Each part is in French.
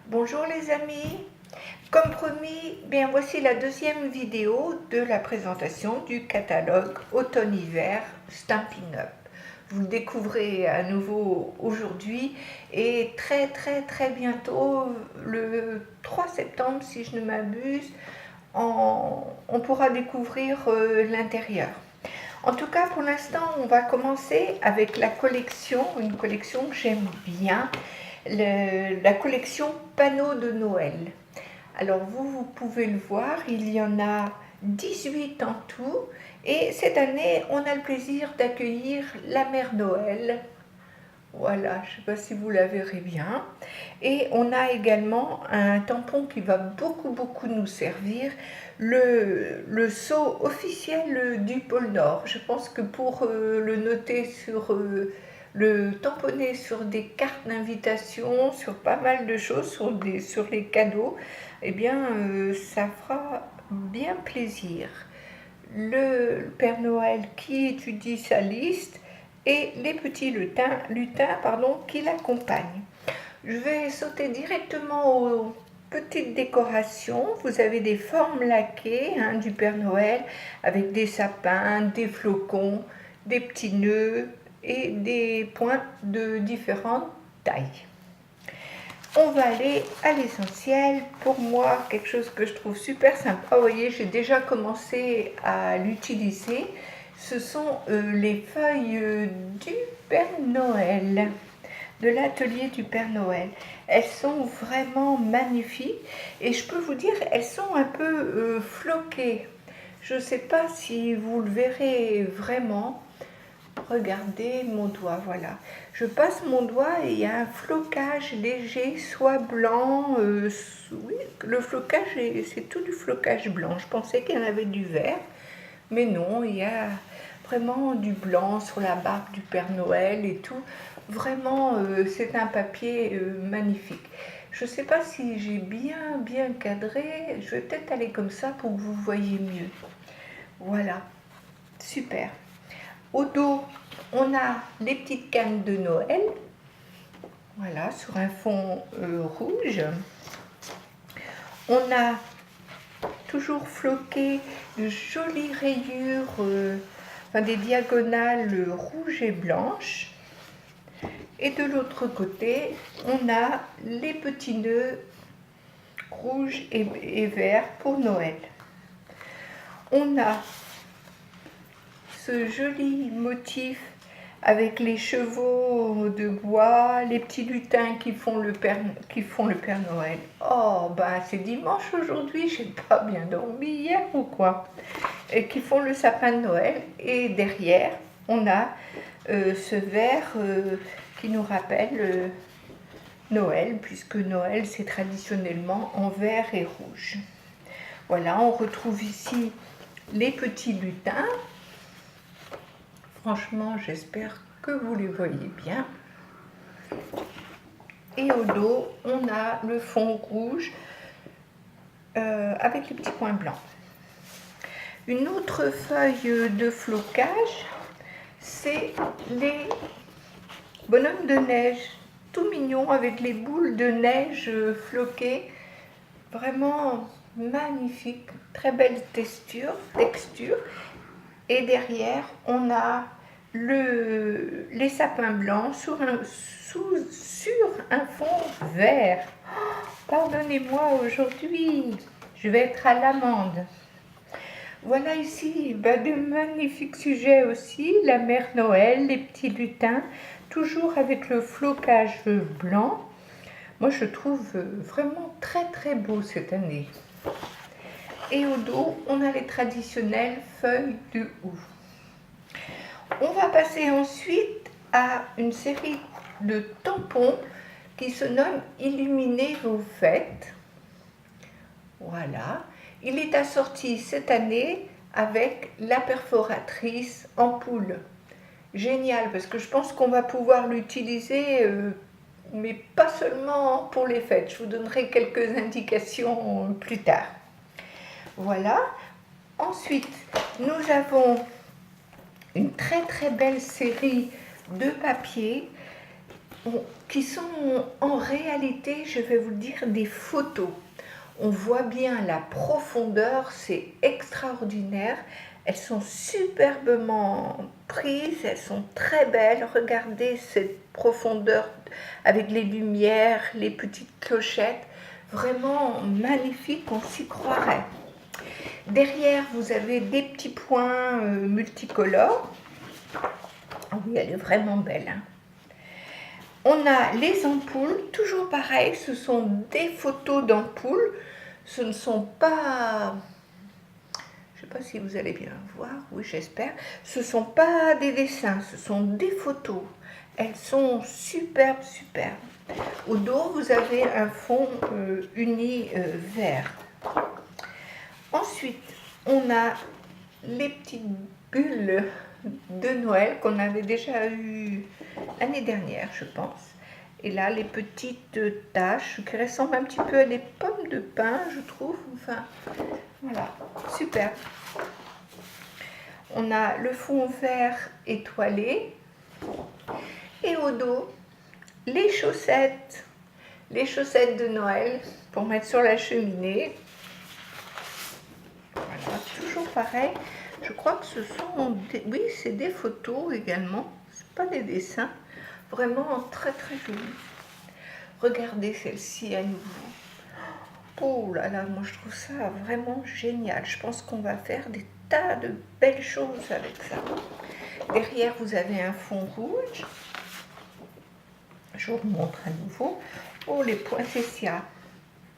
Bonjour les amis, comme promis, bien voici la deuxième vidéo de la présentation du catalogue automne-hiver Stampin' Up. Vous le découvrez à nouveau aujourd'hui et très bientôt, le 3 septembre si je ne m'abuse, on pourra découvrir l'intérieur. En tout cas, pour l'instant, on va commencer avec la collection, une collection que j'aime bien, la collection panneaux de Noël. Alors vous pouvez le voir, il y en a 18 en tout et cette année on a le plaisir d'accueillir la Mère Noël. Voilà, je ne sais pas si vous la verrez bien. Et on a également un tampon qui va beaucoup nous servir, le sceau officiel du pôle Nord. Je pense que pour le noter sur le tamponner sur des cartes d'invitation, sur pas mal de choses, sur les cadeaux, eh bien ça fera bien plaisir. Le Père Noël qui étudie sa liste et les petits lutins qui l'accompagnent. Je vais sauter directement aux petites décorations. Vous avez des formes laquées du Père Noël avec des sapins, des flocons, des petits nœuds et des points de différentes tailles. On va aller à l'essentiel. Pour moi, quelque chose que je trouve super sympa, vous voyez, j'ai déjà commencé à l'utiliser. Ce sont les feuilles du Père Noël, de l'atelier du Père Noël. Elles sont vraiment magnifiques et je peux vous dire, elles sont un peu floquées. Je ne sais pas si vous le verrez vraiment. Regardez mon doigt, voilà. Je passe mon doigt et il y a un flocage léger, soit blanc, oui, le flocage, c'est tout du flocage blanc. Je pensais qu'il y en avait du vert, mais non, il y a vraiment du blanc sur la barbe du Père Noël et tout. Vraiment, c'est un papier magnifique. Je ne sais pas si j'ai bien cadré, je vais peut-être aller comme ça pour que vous voyez mieux. Voilà, super. Au dos, on a les petites cannes de Noël, voilà, sur un fond rouge. On a toujours floqué de jolies rayures, des diagonales rouges et blanches. Et de l'autre côté, on a les petits nœuds rouges et verts pour Noël. On a ce joli motif avec les chevaux de bois, les petits lutins qui font le Père Noël. Oh, ben c'est dimanche aujourd'hui, j'ai pas bien dormi hier ou quoi. Et qui font le sapin de Noël. Et derrière, on a ce vert qui nous rappelle Noël, puisque Noël c'est traditionnellement en vert et rouge. Voilà, on retrouve ici les petits lutins. Franchement, j'espère que vous les voyez bien. Et au dos, on a le fond rouge avec les petits points blancs. Une autre feuille de flocage, c'est les bonhommes de neige, tout mignons avec les boules de neige floquées. Vraiment magnifique, très belle texture. Et derrière, on a les sapins blancs sur un fond vert. Oh, pardonnez-moi, aujourd'hui, je vais être à l'amande. Voilà ici de magnifiques sujets aussi, la Mère Noël, les petits lutins, toujours avec le flocage blanc. Moi, je trouve vraiment très beau cette année. Et au dos, on a les traditionnelles feuilles de houx. On va passer ensuite à une série de tampons qui se nomme Illuminez vos fêtes. Voilà. Il est assorti cette année avec la perforatrice ampoule. Génial, parce que je pense qu'on va pouvoir l'utiliser, mais pas seulement pour les fêtes. Je vous donnerai quelques indications plus tard. Voilà. Ensuite, nous avons une très belle série de papiers qui sont en réalité, je vais vous le dire, des photos. On voit bien la profondeur, c'est extraordinaire. Elles sont superbement prises, elles sont très belles. Regardez cette profondeur avec les lumières, les petites clochettes. Vraiment magnifique, on s'y croirait. Derrière, vous avez des petits points multicolores. Oui, elle est vraiment belle. Hein. On a les ampoules, toujours pareil, ce sont des photos d'ampoules. Ce ne sont pas... Je ne sais pas si vous allez bien voir, oui j'espère. Ce ne sont pas des dessins, ce sont des photos. Elles sont superbes, superbes. Au dos, vous avez un fond uni vert. Ensuite, on a les petites bulles de Noël qu'on avait déjà eues l'année dernière, je pense. Et là, les petites taches qui ressemblent un petit peu à des pommes de pin, je trouve. Enfin, voilà, super. On a le fond vert étoilé. Et au dos, les chaussettes de Noël pour mettre sur la cheminée. Voilà, toujours pareil. Je crois que ce sont des... Oui, c'est des photos également. C'est pas des dessins. Vraiment très très joli. Regardez celle-ci à nouveau. Oh là là, moi je trouve ça vraiment génial. Je pense qu'on va faire des tas de belles choses avec ça. Derrière, vous avez un fond rouge. Je vous montre à nouveau. Oh, les poinsettias.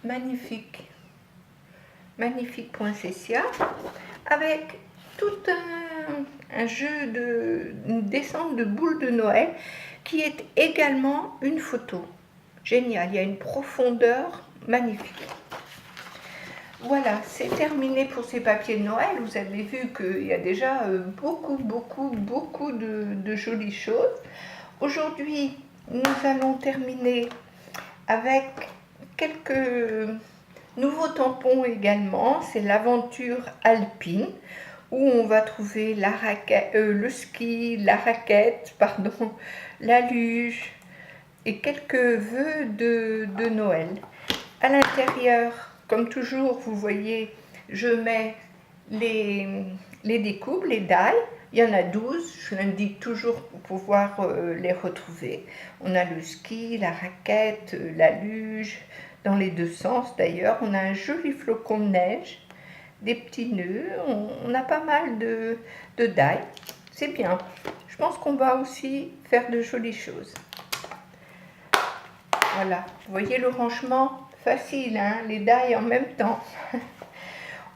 Magnifique. Magnifique poinsettia. Avec tout un jeu une descente de boules de Noël qui est également une photo. Génial, il y a une profondeur magnifique. Voilà, c'est terminé pour ces papiers de Noël. Vous avez vu qu'il y a déjà beaucoup de jolies choses. Aujourd'hui, nous allons terminer avec quelques nouveaux tampons également. C'est l'aventure alpine où on va trouver la raquette, le ski, la raquette, pardon, la luge et quelques vœux de Noël. À l'intérieur, comme toujours, vous voyez, je mets les découpes, les die. Il y en a 12, je l'indique toujours pour pouvoir les retrouver. On a le ski, la raquette, la luge, dans les deux sens d'ailleurs. On a un joli flocon de neige, des petits nœuds, on a pas mal de die. C'est bien. Je pense qu'on va aussi faire de jolies choses. Voilà, vous voyez le rangement facile, hein, les die en même temps.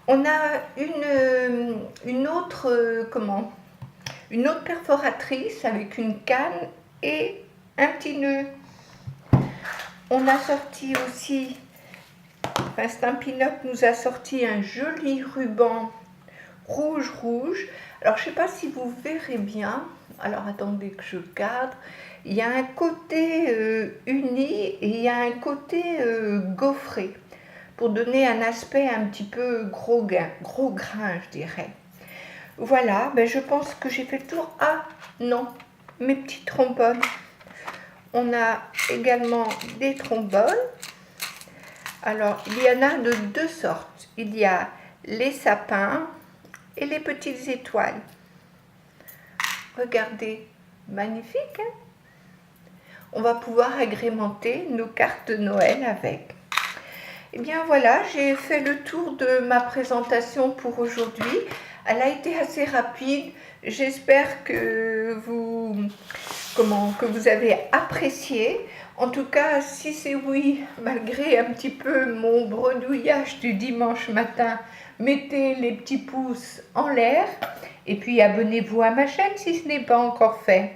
On a une autre perforatrice avec une canne et un petit nœud. On a sorti aussi, Stampin' Up nous a sorti un joli ruban rouge. Alors je ne sais pas si vous verrez bien, alors attendez que je cadre. Il y a un côté uni et il y a un côté gaufré pour donner un aspect un petit peu gros grain, je dirais. Voilà, ben je pense que j'ai fait le tour. Ah non, mes petits trombones. On a également des trombones. Alors, il y en a de deux sortes. Il y a les sapins et les petites étoiles. Regardez, magnifique, hein? On va pouvoir agrémenter nos cartes de Noël avec. Et bien voilà, j'ai fait le tour de ma présentation pour aujourd'hui. Elle a été assez rapide. J'espère que vous avez apprécié. En tout cas, si c'est oui, malgré un petit peu mon bredouillage du dimanche matin, mettez les petits pouces en l'air et puis abonnez-vous à ma chaîne si ce n'est pas encore fait.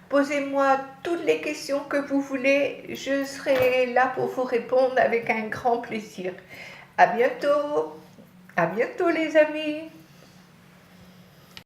Posez-moi toutes les questions que vous voulez, je serai là pour vous répondre avec un grand plaisir. À bientôt les amis.